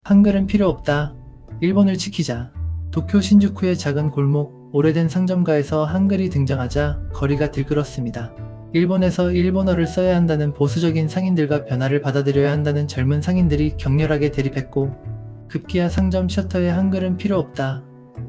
한글은 필요 없다. 일본을 지키자. 도쿄 신주쿠의 작은 골목, 오래된 상점가에서 한글이 등장하자 거리가 들끓었습니다. 일본에서 일본어를 써야 한다는 보수적인 상인들과 변화를 받아들여야 한다는 젊은 상인들이 격렬하게 대립했고, 급기야 상점 셔터에 한글은 필요 없다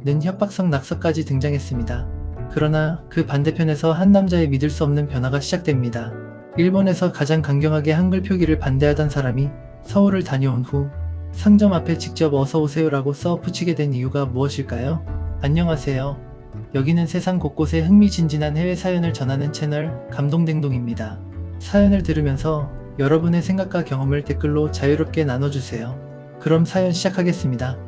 는 협박성 낙서까지 등장했습니다. 그러나 그 반대편에서 한 남자의 믿을 수 없는 변화가 시작됩니다. 일본에서 가장 강경하게 한글 표기를 반대하던 사람이 서울을 다녀온 후 상점 앞에 직접 어서오세요라고 써 붙이게 된 이유가 무엇일까요? 안녕하세요. 여기는 세상 곳곳의 흥미진진한 해외 사연을 전하는 채널 감동댕동입니다. 사연을 들으면서 여러분의 생각과 경험을 댓글로 자유롭게 나눠주세요. 그럼 사연 시작하겠습니다.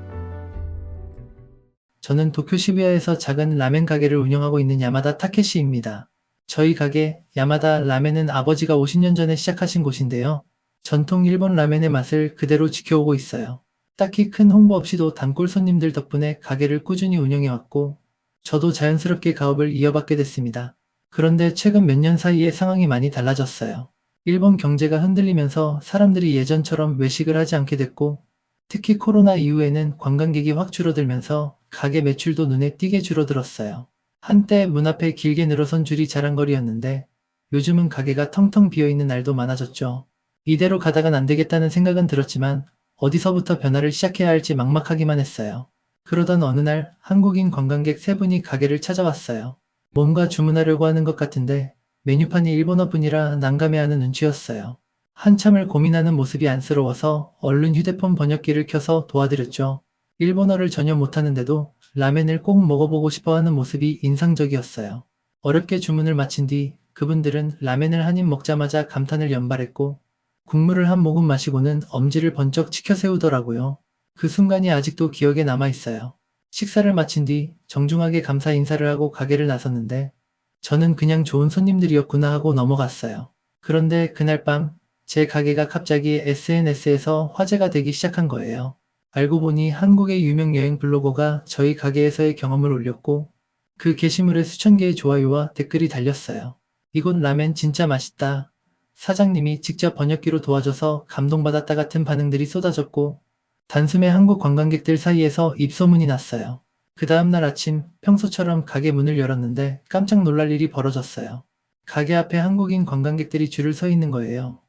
저는 도쿄 시부야에서 작은 라멘 가게를 운영하고 있는 야마다 타케시입니다. 저희 가게 야마다 라멘은 아버지가 50년 전에 시작하신 곳인데요. 전통 일본 라멘의 맛을 그대로 지켜오고 있어요. 딱히 큰 홍보 없이도 단골 손님들 덕분에 가게를 꾸준히 운영해왔고, 저도 자연스럽게 가업을 이어받게 됐습니다. 그런데 최근 몇 년 사이에 상황이 많이 달라졌어요. 일본 경제가 흔들리면서 사람들이 예전처럼 외식을 하지 않게 됐고, 특히 코로나 이후에는 관광객이 확 줄어들면서 가게 매출도 눈에 띄게 줄어들었어요. 한때 문 앞에 길게 늘어선 줄이 자랑거리였는데 요즘은 가게가 텅텅 비어있는 날도 많아졌죠. 이대로 가다간 안 되겠다는 생각은 들었지만 어디서부터 변화를 시작해야 할지 막막하기만 했어요. 그러던 어느 날 한국인 관광객 3분이 가게를 찾아왔어요. 뭔가 주문하려고 하는 것 같은데 메뉴판이 일본어뿐이라 난감해하는 눈치였어요. 한참을 고민하는 모습이 안쓰러워서 얼른 휴대폰 번역기를 켜서 도와드렸죠. 일본어를 전혀 못하는데도 라멘을 꼭 먹어보고 싶어하는 모습이 인상적이었어요. 어렵게 주문을 마친 뒤 그분들은 라멘을 한 입 먹자마자 감탄을 연발했고, 국물을 한 모금 마시고는 엄지를 번쩍 치켜 세우더라고요. 그 순간이 아직도 기억에 남아있어요. 식사를 마친 뒤 정중하게 감사 인사를 하고 가게를 나섰는데 저는 그냥 좋은 손님들이었구나 하고 넘어갔어요. 그런데 그날 밤 제 가게가 갑자기 SNS에서 화제가 되기 시작한 거예요. 알고 보니 한국의 유명 여행 블로거가 저희 가게에서의 경험을 올렸고, 그 게시물에 수천 개의 좋아요와 댓글이 달렸어요. 이곳 라멘 진짜 맛있다. 사장님이 직접 번역기로 도와줘서 감동받았다 같은 반응들이 쏟아졌고, 단숨에 한국 관광객들 사이에서 입소문이 났어요. 그 다음날 아침 평소처럼 가게 문을 열었는데 깜짝 놀랄 일이 벌어졌어요. 가게 앞에 한국인 관광객들이 줄을 서 있는 거예요.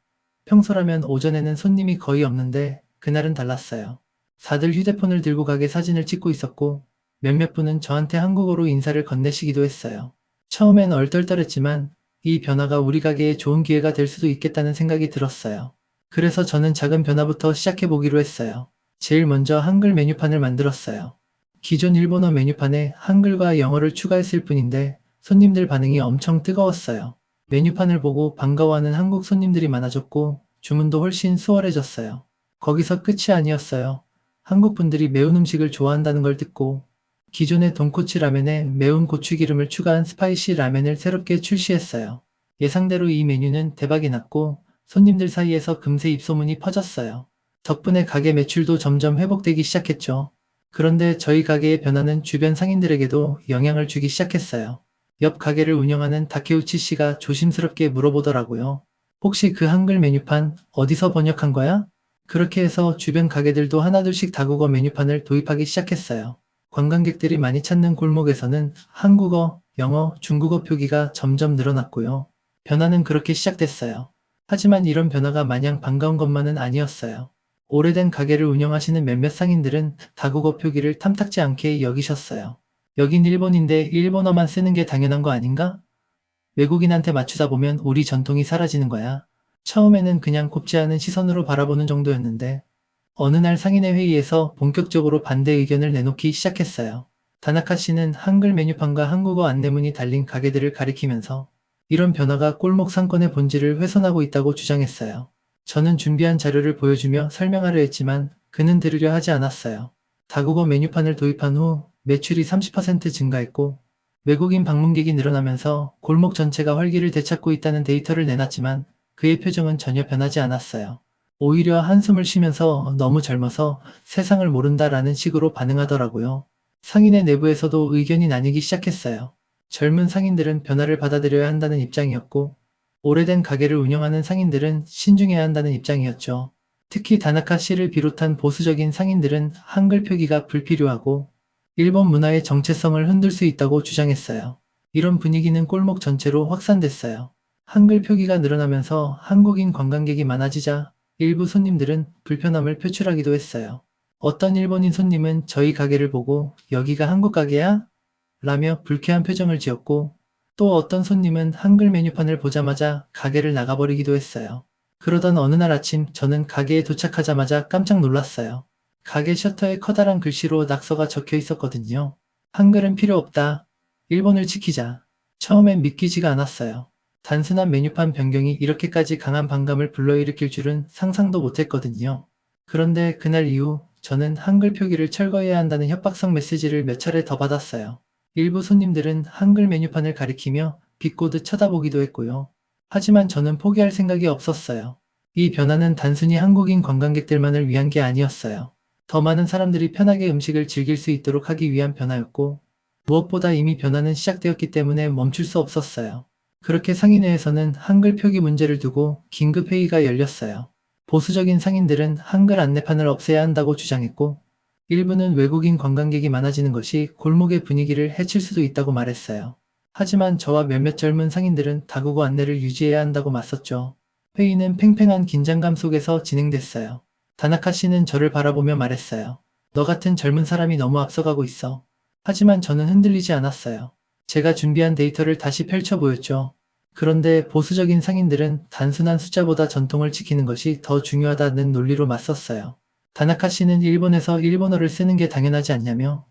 평소라면 오전에는 손님이 거의 없는데 그날은 달랐어요. 다들 휴대폰을 들고 가게 사진을 찍고 있었고, 몇몇 분은 저한테 한국어로 인사를 건네시기도 했어요. 처음엔 얼떨떨했지만 이 변화가 우리 가게에 좋은 기회가 될 수도 있겠다는 생각이 들었어요. 그래서 저는 작은 변화부터 시작해보기로 했어요. 제일 먼저 한글 메뉴판을 만들었어요. 기존 일본어 메뉴판에 한글과 영어를 추가했을 뿐인데 손님들 반응이 엄청 뜨거웠어요. 메뉴판을 보고 반가워하는 한국 손님들이 많아졌고 주문도 훨씬 수월해졌어요. 거기서 끝이 아니었어요. 한국 분들이 매운 음식을 좋아한다는 걸 듣고 기존의 돈코츠 라멘에 매운 고추기름을 추가한 스파이시 라멘을 새롭게 출시했어요. 예상대로 이 메뉴는 대박이 났고 손님들 사이에서 금세 입소문이 퍼졌어요. 덕분에 가게 매출도 점점 회복되기 시작했죠. 그런데 저희 가게의 변화는 주변 상인들에게도 영향을 주기 시작했어요. 옆 가게를 운영하는 다케우치 씨가 조심스럽게 물어보더라고요. 혹시 그 한글 메뉴판 어디서 번역한 거야? 그렇게 해서 주변 가게들도 하나둘씩 다국어 메뉴판을 도입하기 시작했어요. 관광객들이 많이 찾는 골목에서는 한국어, 영어, 중국어 표기가 점점 늘어났고요. 변화는 그렇게 시작됐어요. 하지만 이런 변화가 마냥 반가운 것만은 아니었어요. 오래된 가게를 운영하시는 몇몇 상인들은 다국어 표기를 탐탁지 않게 여기셨어요. 여긴 일본인데 일본어만 쓰는 게 당연한 거 아닌가? 외국인한테 맞추다 보면 우리 전통이 사라지는 거야. 처음에는 그냥 곱지 않은 시선으로 바라보는 정도였는데 어느 날 상인의 회의에서 본격적으로 반대 의견을 내놓기 시작했어요. 다나카 씨는 한글 메뉴판과 한국어 안내문이 달린 가게들을 가리키면서 이런 변화가 꼴목 상권의 본질을 훼손하고 있다고 주장했어요. 저는 준비한 자료를 보여주며 설명하려 했지만 그는 들으려 하지 않았어요. 다국어 메뉴판을 도입한 후 매출이 30% 증가했고 외국인 방문객이 늘어나면서 골목 전체가 활기를 되찾고 있다는 데이터를 내놨지만 그의 표정은 전혀 변하지 않았어요. 오히려 한숨을 쉬면서 너무 젊어서 세상을 모른다라는 식으로 반응하더라고요. 상인의 내부에서도 의견이 나뉘기 시작했어요. 젊은 상인들은 변화를 받아들여야 한다는 입장이었고 오래된 가게를 운영하는 상인들은 신중해야 한다는 입장이었죠. 특히 다나카 씨를 비롯한 보수적인 상인들은 한글 표기가 불필요하고 일본 문화의 정체성을 흔들 수 있다고 주장했어요. 이런 분위기는 골목 전체로 확산됐어요. 한글 표기가 늘어나면서 한국인 관광객이 많아지자 일부 손님들은 불편함을 표출하기도 했어요. 어떤 일본인 손님은 저희 가게를 보고 "여기가 한국 가게야?" 라며 불쾌한 표정을 지었고, 또 어떤 손님은 한글 메뉴판을 보자마자 가게를 나가버리기도 했어요. 그러던 어느 날 아침 저는 가게에 도착하자마자 깜짝 놀랐어요. 가게 셔터에 커다란 글씨로 낙서가 적혀 있었거든요. 한글은 필요 없다. 일본을 지키자. 처음엔 믿기지가 않았어요. 단순한 메뉴판 변경이 이렇게까지 강한 반감을 불러일으킬 줄은 상상도 못했거든요. 그런데 그날 이후 저는 한글 표기를 철거해야 한다는 협박성 메시지를 몇 차례 더 받았어요. 일부 손님들은 한글 메뉴판을 가리키며 비꼬듯 쳐다보기도 했고요. 하지만 저는 포기할 생각이 없었어요. 이 변화는 단순히 한국인 관광객들만을 위한 게 아니었어요. 더 많은 사람들이 편하게 음식을 즐길 수 있도록 하기 위한 변화였고, 무엇보다 이미 변화는 시작되었기 때문에 멈출 수 없었어요. 그렇게 상인회에서는 한글 표기 문제를 두고 긴급회의가 열렸어요. 보수적인 상인들은 한글 안내판을 없애야 한다고 주장했고, 일부는 외국인 관광객이 많아지는 것이 골목의 분위기를 해칠 수도 있다고 말했어요. 하지만 저와 몇몇 젊은 상인들은 다국어 안내를 유지해야 한다고 맞섰죠. 회의는 팽팽한 긴장감 속에서 진행됐어요. 다나카 씨는 저를 바라보며 말했어요. "너 같은 젊은 사람이 너무 앞서가고 있어." 하지만 저는 흔들리지 않았어요. 제가 준비한 데이터를 다시 펼쳐 보였죠. 그런데 보수적인 상인들은 단순한 숫자보다 전통을 지키는 것이 더 중요하다는 논리로 맞섰어요. 다나카 씨는 일본에서 일본어를 쓰는 게 당연하지 않냐며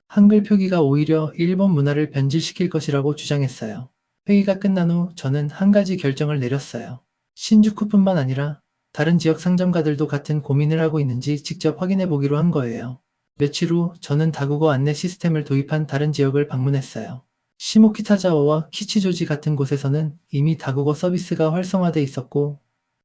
한글 표기가 오히려 일본 문화를 변질시킬 것이라고 주장했어요. 회의가 끝난 후 저는 한 가지 결정을 내렸어요. 신주쿠뿐만 아니라 다른 지역 상점가들도 같은 고민을 하고 있는지 직접 확인해 보기로 한 거예요. 며칠 후 저는 다국어 안내 시스템을 도입한 다른 지역을 방문했어요. 시모키타자와와 키치조지 같은 곳에서는 이미 다국어 서비스가 활성화돼 있었고,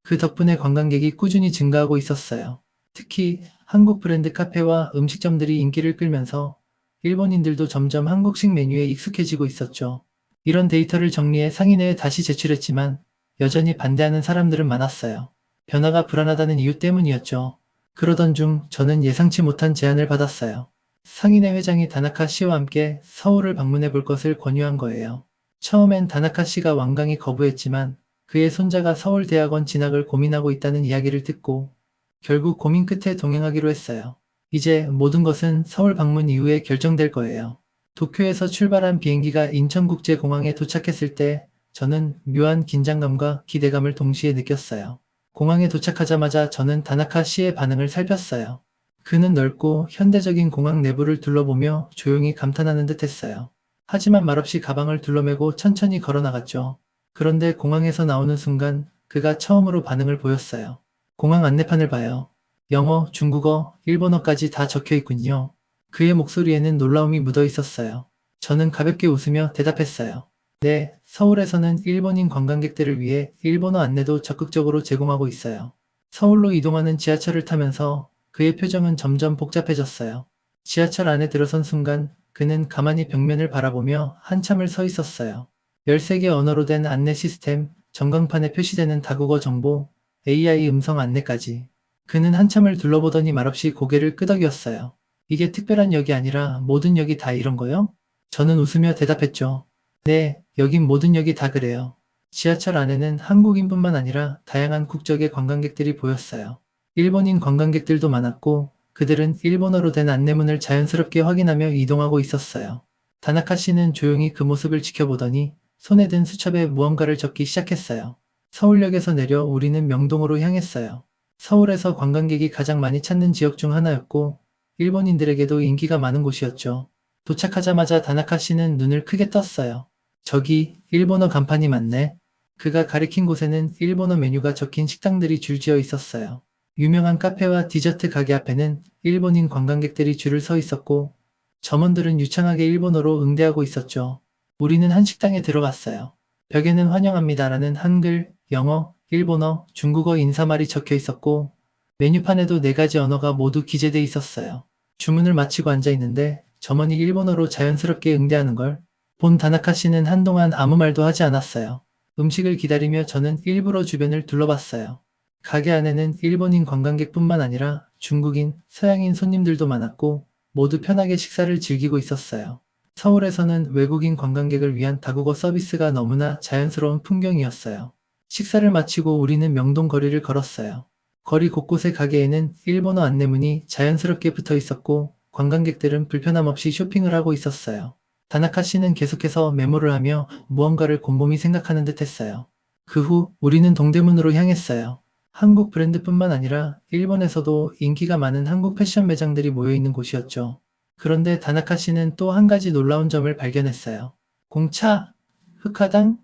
그 덕분에 관광객이 꾸준히 증가하고 있었어요. 특히 한국 브랜드 카페와 음식점들이 인기를 끌면서 일본인들도 점점 한국식 메뉴에 익숙해지고 있었죠. 이런 데이터를 정리해 상인회에 다시 제출했지만 여전히 반대하는 사람들은 많았어요. 변화가 불안하다는 이유 때문이었죠. 그러던 중 저는 예상치 못한 제안을 받았어요. 상인회 회장이 다나카 씨와 함께 서울을 방문해 볼 것을 권유한 거예요. 처음엔 다나카 씨가 완강히 거부했지만 그의 손자가 서울대학원 진학을 고민하고 있다는 이야기를 듣고 결국 고민 끝에 동행하기로 했어요. 이제 모든 것은 서울 방문 이후에 결정될 거예요. 도쿄에서 출발한 비행기가 인천국제공항에 도착했을 때 저는 묘한 긴장감과 기대감을 동시에 느꼈어요. 공항에 도착하자마자 저는 다나카 씨의 반응을 살폈어요. 그는 넓고 현대적인 공항 내부를 둘러보며 조용히 감탄하는 듯 했어요. 하지만 말없이 가방을 둘러매고 천천히 걸어나갔죠. 그런데 공항에서 나오는 순간 그가 처음으로 반응을 보였어요. 공항 안내판을 봐요. 영어, 중국어, 일본어까지 다 적혀 있군요. 그의 목소리에는 놀라움이 묻어 있었어요. 저는 가볍게 웃으며 대답했어요. 네, 서울에서는 일본인 관광객들을 위해 일본어 안내도 적극적으로 제공하고 있어요. 서울로 이동하는 지하철을 타면서 그의 표정은 점점 복잡해졌어요. 지하철 안에 들어선 순간 그는 가만히 벽면을 바라보며 한참을 서 있었어요. 13개 언어로 된 안내 시스템, 전광판에 표시되는 다국어 정보, AI 음성 안내까지. 그는 한참을 둘러보더니 말없이 고개를 끄덕였어요. "이게 특별한 역이 아니라 모든 역이 다 이런 거요?" 저는 웃으며 대답했죠. "네, 여긴 모든 역이 다 그래요." 지하철 안에는 한국인뿐만 아니라 다양한 국적의 관광객들이 보였어요. 일본인 관광객들도 많았고 그들은 일본어로 된 안내문을 자연스럽게 확인하며 이동하고 있었어요. 다나카 씨는 조용히 그 모습을 지켜보더니 손에 든 수첩에 무언가를 적기 시작했어요. 서울역에서 내려 우리는 명동으로 향했어요. 서울에서 관광객이 가장 많이 찾는 지역 중 하나였고 일본인들에게도 인기가 많은 곳이었죠. 도착하자마자 다나카 씨는 눈을 크게 떴어요. "저기 일본어 간판이 많네." 그가 가리킨 곳에는 일본어 메뉴가 적힌 식당들이 줄지어 있었어요. 유명한 카페와 디저트 가게 앞에는 일본인 관광객들이 줄을 서 있었고 점원들은 유창하게 일본어로 응대하고 있었죠. 우리는 한 식당에 들어갔어요. 벽에는 "환영합니다라는 한글, 영어, 일본어, 중국어 인사말이 적혀 있었고 메뉴판에도 4가지 언어가 모두 기재돼 있었어요. 주문을 마치고 앉아 있는데 점원이 일본어로 자연스럽게 응대하는 걸 본 다나카 씨는 한동안 아무 말도 하지 않았어요. 음식을 기다리며 저는 일부러 주변을 둘러봤어요. 가게 안에는 일본인 관광객뿐만 아니라 중국인, 서양인 손님들도 많았고 모두 편하게 식사를 즐기고 있었어요. 서울에서는 외국인 관광객을 위한 다국어 서비스가 너무나 자연스러운 풍경이었어요. 식사를 마치고 우리는 명동 거리를 걸었어요. 거리 곳곳의 가게에는 일본어 안내문이 자연스럽게 붙어 있었고 관광객들은 불편함 없이 쇼핑을 하고 있었어요. 다나카 씨는 계속해서 메모를 하며 무언가를 곰곰이 생각하는 듯 했어요. 그 후 우리는 동대문으로 향했어요. 한국 브랜드뿐만 아니라 일본에서도 인기가 많은 한국 패션 매장들이 모여 있는 곳이었죠. 그런데 다나카 씨는 또 한 가지 놀라운 점을 발견했어요. 공차? 흑화당?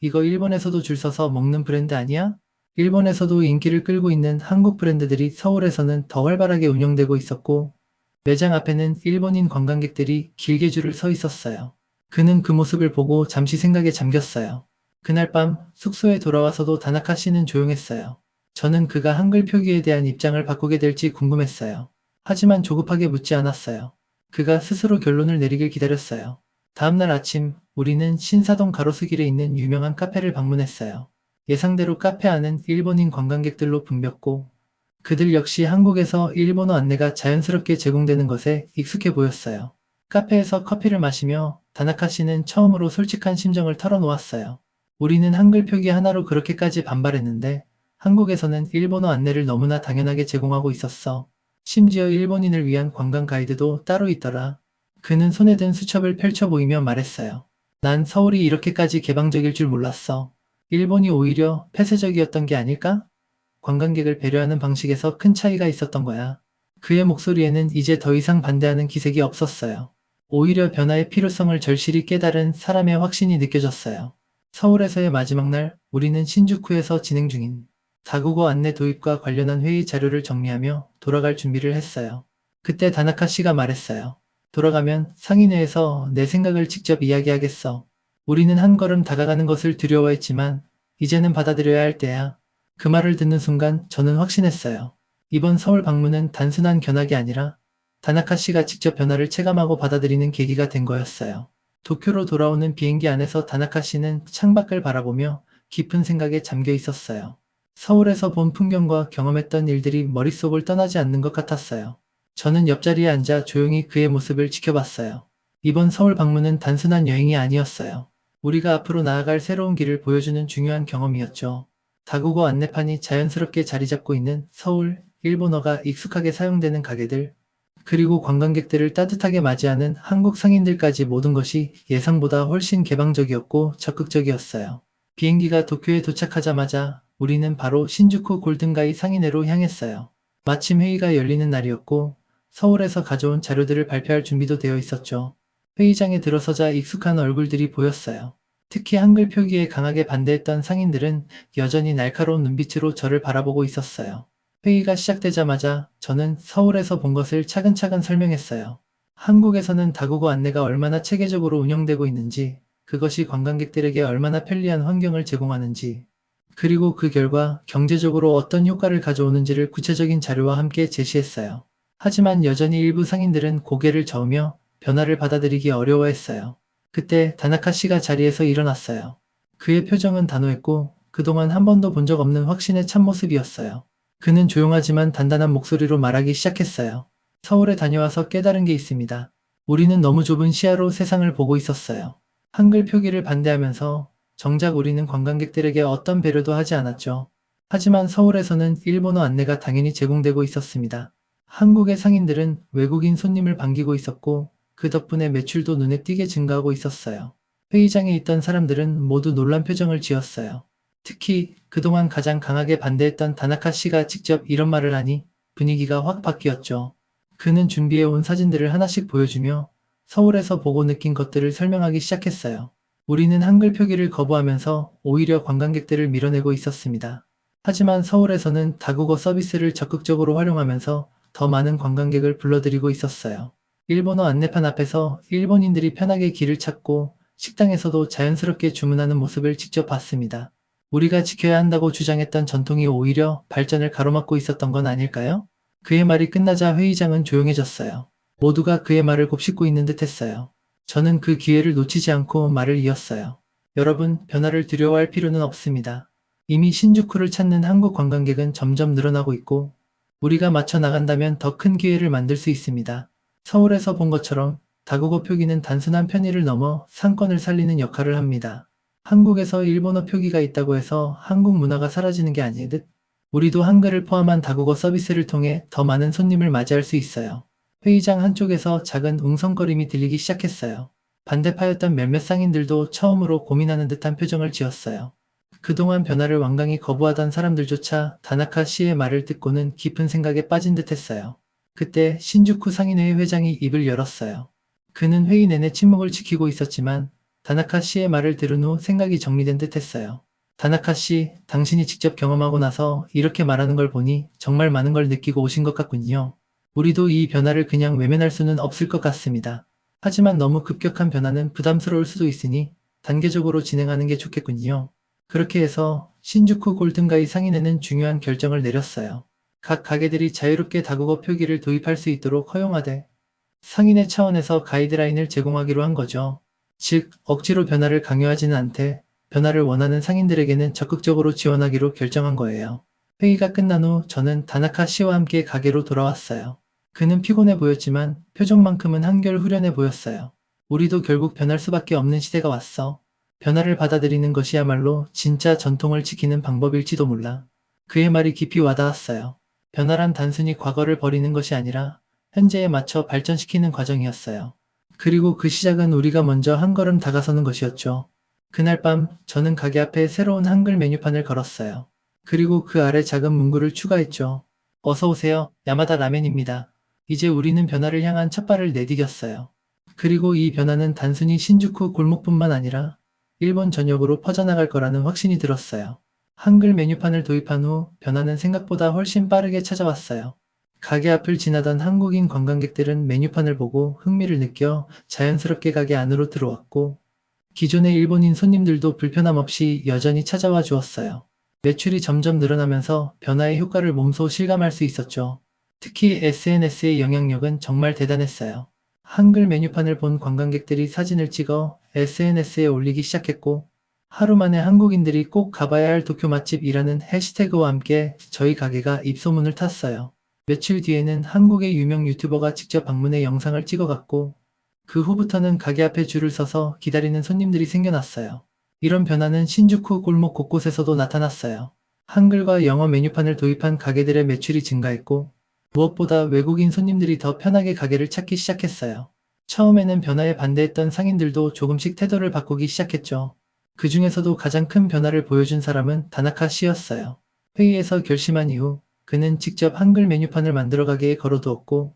이거 일본에서도 줄 서서 먹는 브랜드 아니야? 일본에서도 인기를 끌고 있는 한국 브랜드들이 서울에서는 더 활발하게 운영되고 있었고 매장 앞에는 일본인 관광객들이 길게 줄을 서 있었어요. 그는 그 모습을 보고 잠시 생각에 잠겼어요. 그날 밤 숙소에 돌아와서도 다나카 씨는 조용했어요. 저는 그가 한글 표기에 대한 입장을 바꾸게 될지 궁금했어요. 하지만 조급하게 묻지 않았어요. 그가 스스로 결론을 내리길 기다렸어요. 다음날 아침 우리는 신사동 가로수길에 있는 유명한 카페를 방문했어요. 예상대로 카페 안은 일본인 관광객들로 붐볐고 그들 역시 한국에서 일본어 안내가 자연스럽게 제공되는 것에 익숙해 보였어요. 카페에서 커피를 마시며 다나카 씨는 처음으로 솔직한 심정을 털어놓았어요. 우리는 한글 표기 하나로 그렇게까지 반발했는데 한국에서는 일본어 안내를 너무나 당연하게 제공하고 있었어. 심지어 일본인을 위한 관광 가이드도 따로 있더라. 그는 손에 든 수첩을 펼쳐 보이며 말했어요. 난 서울이 이렇게까지 개방적일 줄 몰랐어. 일본이 오히려 폐쇄적이었던 게 아닐까? 관광객을 배려하는 방식에서 큰 차이가 있었던 거야. 그의 목소리에는 이제 더 이상 반대하는 기색이 없었어요. 오히려 변화의 필요성을 절실히 깨달은 사람의 확신이 느껴졌어요. 서울에서의 마지막 날, 우리는 신주쿠에서 진행 중인 다국어 안내 도입과 관련한 회의 자료를 정리하며 돌아갈 준비를 했어요. 그때 다나카 씨가 말했어요. 돌아가면 상인회에서 내 생각을 직접 이야기하겠어. 우리는 한 걸음 다가가는 것을 두려워했지만 이제는 받아들여야 할 때야. 그 말을 듣는 순간 저는 확신했어요. 이번 서울 방문은 단순한 견학이 아니라 다나카 씨가 직접 변화를 체감하고 받아들이는 계기가 된 거였어요. 도쿄로 돌아오는 비행기 안에서 다나카 씨는 창밖을 바라보며 깊은 생각에 잠겨 있었어요. 서울에서 본 풍경과 경험했던 일들이 머릿속을 떠나지 않는 것 같았어요. 저는 옆자리에 앉아 조용히 그의 모습을 지켜봤어요. 이번 서울 방문은 단순한 여행이 아니었어요. 우리가 앞으로 나아갈 새로운 길을 보여주는 중요한 경험이었죠. 다국어 안내판이 자연스럽게 자리 잡고 있는 서울, 일본어가 익숙하게 사용되는 가게들, 그리고 관광객들을 따뜻하게 맞이하는 한국 상인들까지 모든 것이 예상보다 훨씬 개방적이었고 적극적이었어요. 비행기가 도쿄에 도착하자마자 우리는 바로 신주쿠 골든가이 상인회로 향했어요. 마침 회의가 열리는 날이었고 서울에서 가져온 자료들을 발표할 준비도 되어 있었죠. 회의장에 들어서자 익숙한 얼굴들이 보였어요. 특히 한글 표기에 강하게 반대했던 상인들은 여전히 날카로운 눈빛으로 저를 바라보고 있었어요. 회의가 시작되자마자 저는 서울에서 본 것을 차근차근 설명했어요. 한국에서는 다국어 안내가 얼마나 체계적으로 운영되고 있는지, 그것이 관광객들에게 얼마나 편리한 환경을 제공하는지, 그리고 그 결과 경제적으로 어떤 효과를 가져오는지를 구체적인 자료와 함께 제시했어요. 하지만 여전히 일부 상인들은 고개를 저으며 변화를 받아들이기 어려워했어요. 그때 다나카 씨가 자리에서 일어났어요. 그의 표정은 단호했고 그동안 한 번도 본 적 없는 확신의 참모습이었어요. 그는 조용하지만 단단한 목소리로 말하기 시작했어요. 서울에 다녀와서 깨달은 게 있습니다. 우리는 너무 좁은 시야로 세상을 보고 있었어요. 한글 표기를 반대하면서 정작 우리는 관광객들에게 어떤 배려도 하지 않았죠. 하지만 서울에서는 일본어 안내가 당연히 제공되고 있었습니다. 한국의 상인들은 외국인 손님을 반기고 있었고 그 덕분에 매출도 눈에 띄게 증가하고 있었어요. 회의장에 있던 사람들은 모두 놀란 표정을 지었어요. 특히 그동안 가장 강하게 반대했던 다나카 씨가 직접 이런 말을 하니 분위기가 확 바뀌었죠. 그는 준비해온 사진들을 하나씩 보여주며 서울에서 보고 느낀 것들을 설명하기 시작했어요. 우리는 한글 표기를 거부하면서 오히려 관광객들을 밀어내고 있었습니다. 하지만 서울에서는 다국어 서비스를 적극적으로 활용하면서 더 많은 관광객을 불러들이고 있었어요. 일본어 안내판 앞에서 일본인들이 편하게 길을 찾고 식당에서도 자연스럽게 주문하는 모습을 직접 봤습니다. 우리가 지켜야 한다고 주장했던 전통이 오히려 발전을 가로막고 있었던 건 아닐까요? 그의 말이 끝나자 회의장은 조용해졌어요. 모두가 그의 말을 곱씹고 있는 듯 했어요. 저는 그 기회를 놓치지 않고 말을 이었어요. 여러분, 변화를 두려워할 필요는 없습니다. 이미 신주쿠를 찾는 한국 관광객은 점점 늘어나고 있고 우리가 맞춰 나간다면 더 큰 기회를 만들 수 있습니다. 서울에서 본 것처럼 다국어 표기는 단순한 편의를 넘어 상권을 살리는 역할을 합니다. 한국에서 일본어 표기가 있다고 해서 한국 문화가 사라지는 게 아니듯 우리도 한글을 포함한 다국어 서비스를 통해 더 많은 손님을 맞이할 수 있어요. 회의장 한쪽에서 작은 웅성거림이 들리기 시작했어요. 반대파였던 몇몇 상인들도 처음으로 고민하는 듯한 표정을 지었어요. 그동안 변화를 완강히 거부하던 사람들조차 다나카 씨의 말을 듣고는 깊은 생각에 빠진 듯 했어요. 그때 신주쿠 상인회의 회장이 입을 열었어요. 그는 회의 내내 침묵을 지키고 있었지만 다나카 씨의 말을 들은 후 생각이 정리된 듯 했어요. 다나카 씨, 당신이 직접 경험하고 나서 이렇게 말하는 걸 보니 정말 많은 걸 느끼고 오신 것 같군요. 우리도 이 변화를 그냥 외면할 수는 없을 것 같습니다. 하지만 너무 급격한 변화는 부담스러울 수도 있으니 단계적으로 진행하는 게 좋겠군요. 그렇게 해서 신주쿠 골든가이 상인회는 중요한 결정을 내렸어요. 각 가게들이 자유롭게 다국어 표기를 도입할 수 있도록 허용하되 상인회 차원에서 가이드라인을 제공하기로 한 거죠. 즉, 억지로 변화를 강요하지는 않되 변화를 원하는 상인들에게는 적극적으로 지원하기로 결정한 거예요. 회의가 끝난 후 저는 다나카 씨와 함께 가게로 돌아왔어요. 그는 피곤해 보였지만 표정만큼은 한결 후련해 보였어요. 우리도 결국 변할 수밖에 없는 시대가 왔어. 변화를 받아들이는 것이야말로 진짜 전통을 지키는 방법일지도 몰라. 그의 말이 깊이 와닿았어요. 변화란 단순히 과거를 버리는 것이 아니라 현재에 맞춰 발전시키는 과정이었어요. 그리고 그 시작은 우리가 먼저 한 걸음 다가서는 것이었죠. 그날 밤 저는 가게 앞에 새로운 한글 메뉴판을 걸었어요. 그리고 그 아래 작은 문구를 추가했죠. 어서 오세요. 야마다 라멘입니다. 이제 우리는 변화를 향한 첫발을 내디뎠어요. 그리고 이 변화는 단순히 신주쿠 골목뿐만 아니라 일본 전역으로 퍼져나갈 거라는 확신이 들었어요. 한글 메뉴판을 도입한 후 변화는 생각보다 훨씬 빠르게 찾아왔어요. 가게 앞을 지나던 한국인 관광객들은 메뉴판을 보고 흥미를 느껴 자연스럽게 가게 안으로 들어왔고 기존의 일본인 손님들도 불편함 없이 여전히 찾아와 주었어요. 매출이 점점 늘어나면서 변화의 효과를 몸소 실감할 수 있었죠. 특히 SNS의 영향력은 정말 대단했어요. 한글 메뉴판을 본 관광객들이 사진을 찍어 SNS에 올리기 시작했고 하루 만에 한국인들이 꼭 가봐야 할 도쿄 맛집이라는 해시태그와 함께 저희 가게가 입소문을 탔어요. 며칠 뒤에는 한국의 유명 유튜버가 직접 방문해 영상을 찍어갔고 그 후부터는 가게 앞에 줄을 서서 기다리는 손님들이 생겨났어요. 이런 변화는 신주쿠 골목 곳곳에서도 나타났어요. 한글과 영어 메뉴판을 도입한 가게들의 매출이 증가했고 무엇보다 외국인 손님들이 더 편하게 가게를 찾기 시작했어요. 처음에는 변화에 반대했던 상인들도 조금씩 태도를 바꾸기 시작했죠. 그 중에서도 가장 큰 변화를 보여준 사람은 다나카 씨였어요. 회의에서 결심한 이후 그는 직접 한글 메뉴판을 만들어 가게에 걸어두었고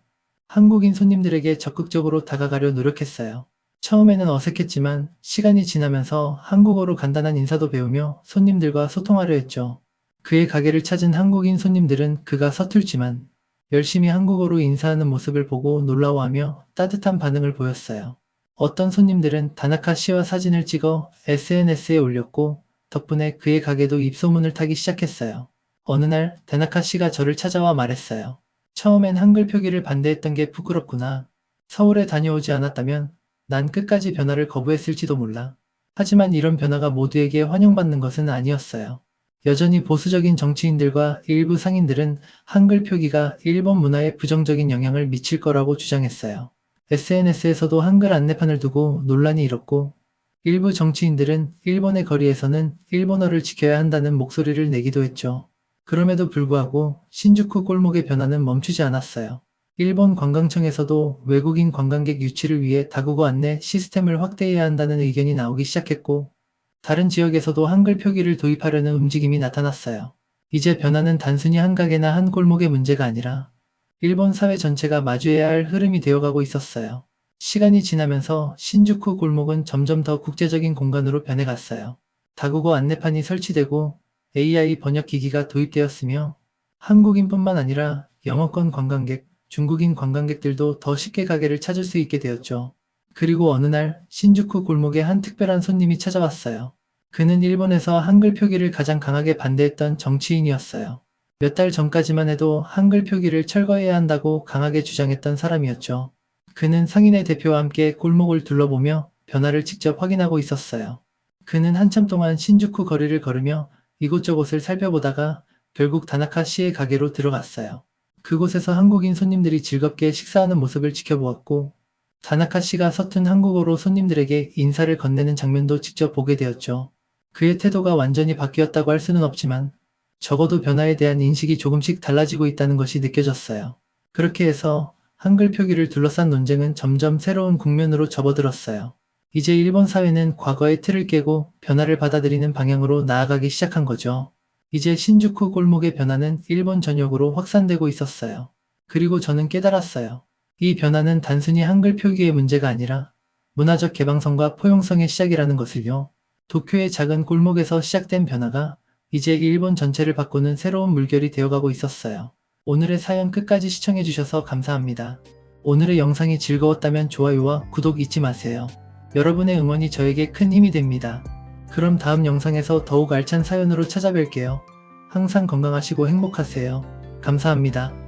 한국인 손님들에게 적극적으로 다가가려 노력했어요. 처음에는 어색했지만 시간이 지나면서 한국어로 간단한 인사도 배우며 손님들과 소통하려 했죠. 그의 가게를 찾은 한국인 손님들은 그가 서툴지만 열심히 한국어로 인사하는 모습을 보고 놀라워하며 따뜻한 반응을 보였어요. 어떤 손님들은 다나카 씨와 사진을 찍어 SNS에 올렸고 덕분에 그의 가게도 입소문을 타기 시작했어요. 어느 날 다나카 씨가 저를 찾아와 말했어요. 처음엔 한글 표기를 반대했던 게 부끄럽구나. 서울에 다녀오지 않았다면 난 끝까지 변화를 거부했을지도 몰라. 하지만 이런 변화가 모두에게 환영받는 것은 아니었어요. 여전히 보수적인 정치인들과 일부 상인들은 한글 표기가 일본 문화에 부정적인 영향을 미칠 거라고 주장했어요. SNS에서도 한글 안내판을 두고 논란이 일었고 일부 정치인들은 일본의 거리에서는 일본어를 지켜야 한다는 목소리를 내기도 했죠. 그럼에도 불구하고 신주쿠 골목의 변화는 멈추지 않았어요. 일본 관광청에서도 외국인 관광객 유치를 위해 다국어 안내 시스템을 확대해야 한다는 의견이 나오기 시작했고 다른 지역에서도 한글 표기를 도입하려는 움직임이 나타났어요. 이제 변화는 단순히 한 가게나 한 골목의 문제가 아니라 일본 사회 전체가 마주해야 할 흐름이 되어가고 있었어요. 시간이 지나면서 신주쿠 골목은 점점 더 국제적인 공간으로 변해갔어요. 다국어 안내판이 설치되고 AI 번역기기가 도입되었으며 한국인뿐만 아니라 영어권 관광객, 중국인 관광객들도 더 쉽게 가게를 찾을 수 있게 되었죠. 그리고 어느 날 신주쿠 골목에 한 특별한 손님이 찾아왔어요. 그는 일본에서 한글 표기를 가장 강하게 반대했던 정치인이었어요. 몇 달 전까지만 해도 한글 표기를 철거해야 한다고 강하게 주장했던 사람이었죠. 그는 상인회 대표와 함께 골목을 둘러보며 변화를 직접 확인하고 있었어요. 그는 한참 동안 신주쿠 거리를 걸으며 이곳저곳을 살펴보다가 결국 다나카 씨의 가게로 들어갔어요. 그곳에서 한국인 손님들이 즐겁게 식사하는 모습을 지켜보았고, 다나카 씨가 서툰 한국어로 손님들에게 인사를 건네는 장면도 직접 보게 되었죠. 그의 태도가 완전히 바뀌었다고 할 수는 없지만 적어도 변화에 대한 인식이 조금씩 달라지고 있다는 것이 느껴졌어요. 그렇게 해서 한글 표기를 둘러싼 논쟁은 점점 새로운 국면으로 접어들었어요. 이제 일본 사회는 과거의 틀을 깨고 변화를 받아들이는 방향으로 나아가기 시작한 거죠. 이제 신주쿠 골목의 변화는 일본 전역으로 확산되고 있었어요. 그리고 저는 깨달았어요. 이 변화는 단순히 한글 표기의 문제가 아니라 문화적 개방성과 포용성의 시작이라는 것을요. 도쿄의 작은 골목에서 시작된 변화가 이제 일본 전체를 바꾸는 새로운 물결이 되어가고 있었어요. 오늘의 사연 끝까지 시청해주셔서 감사합니다. 오늘의 영상이 즐거웠다면 좋아요와 구독 잊지 마세요. 여러분의 응원이 저에게 큰 힘이 됩니다. 그럼 다음 영상에서 더욱 알찬 사연으로 찾아뵐게요. 항상 건강하시고 행복하세요. 감사합니다.